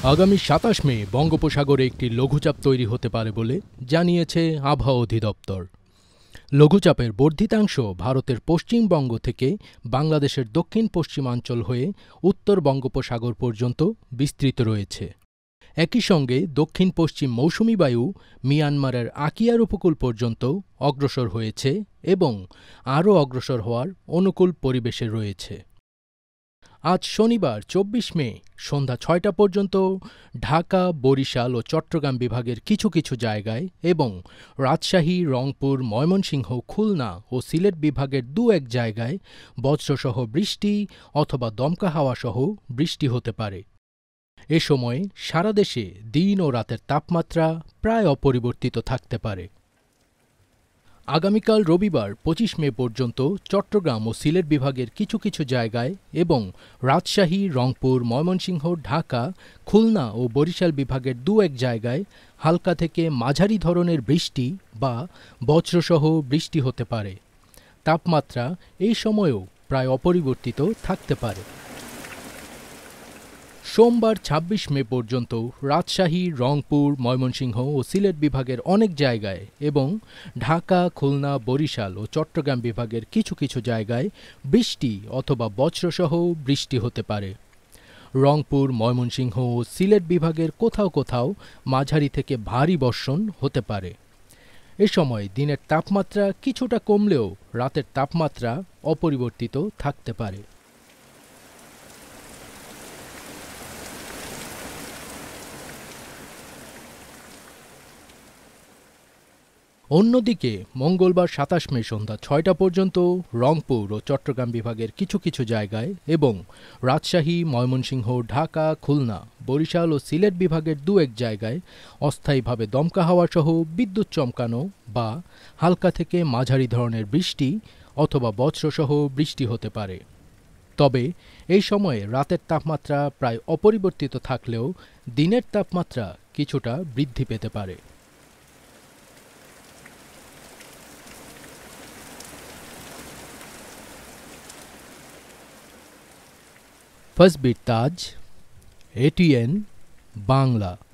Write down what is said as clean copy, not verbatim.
আগামী ২৭ মে বঙ্গোপসাগরে একটি লঘুচাপ তৈরি হতে পারে বলে জানিয়েছে আবহাওয়া অধিদপ্তর। লঘুচাপের বর্ধিতাংশ ভারতের পশ্চিমবঙ্গ থেকে বাংলাদেশের দক্ষিণ পশ্চিমাঞ্চল হয়ে উত্তর বঙ্গোপসাগর পর্যন্ত বিস্তৃত রয়েছে। একই সঙ্গে দক্ষিণ পশ্চিম মৌসুমী বায়ু মিয়ানমারের আকিয়ার উপকূল পর্যন্ত অগ্রসর হয়েছে এবং আরও অগ্রসর হওয়ার অনুকূল পরিবেশে রয়েছে। আজ শনিবার ২৪ মে সন্ধ্যা ৬টা পর্যন্ত ঢাকা, বরিশাল ও চট্টগ্রাম বিভাগের কিছু কিছু জায়গায় এবং রাজশাহী, রংপুর, ময়মনসিংহ, খুলনা ও সিলেট বিভাগের দু-এক জায়গায় বজ্রসহ বৃষ্টি অথবা দমকা হাওয়াসহ বৃষ্টি হতে পারে। এ সময়ে সারা দেশে দিন ও রাতের তাপমাত্রা প্রায় অপরিবর্তিত থাকতে পারে। আগামীকাল রবিবার ২৫ মে পর্যন্ত চট্টগ্রাম ও সিলেট বিভাগের কিছু কিছু জায়গায় এবং রাজশাহী, রংপুর, ময়মনসিংহ, ঢাকা, খুলনা ও বরিশাল বিভাগের দু-এক জায়গায় হালকা থেকে মাঝারি ধরনের বৃষ্টি বা বজ্রসহ বৃষ্টি হতে পারে। তাপমাত্রা এই সময়েও প্রায় অপরিবর্তিত থাকতে পারে। সোমবার ২৬ মে পর্যন্ত রাজশাহী, রংপুর, ময়মনসিংহ ও সিলেট বিভাগের অনেক জায়গায় এবং ঢাকা, খুলনা, বরিশাল ও চট্টগ্রাম বিভাগের কিছু কিছু জায়গায় বৃষ্টি অথবা বজ্রসহ বৃষ্টি হতে পারে। রংপুর, ময়মনসিংহ ও সিলেট বিভাগের কোথাও কোথাও মাঝারি থেকে ভারী বর্ষণ হতে পারে। এ সময় দিনের তাপমাত্রা কিছুটা কমলেও রাতের তাপমাত্রা অপরিবর্তিত থাকতে পারে। অন্যদিকে মঙ্গলবার ২৭ মে সন্ধ্যা ৬টা পর্যন্ত রংপুর ও চট্টগ্রাম বিভাগের কিছু কিছু জায়গায় এবং রাজশাহী, ময়মনসিংহ, ঢাকা, খুলনা, বরিশাল ও সিলেট বিভাগের দু-এক জায়গায় অস্থায়ীভাবে দমকা হাওয়াসহ বিদ্যুৎ চমকানো বা হালকা থেকে মাঝারি ধরনের বৃষ্টি অথবা বজ্রসহ বৃষ্টি হতে পারে। তবে এই সময়ে রাতের তাপমাত্রা প্রায় অপরিবর্তিত থাকলেও দিনের তাপমাত্রা কিছুটা বৃদ্ধি পেতে পারে। फसबीर ताज, ATN, बांग्ला।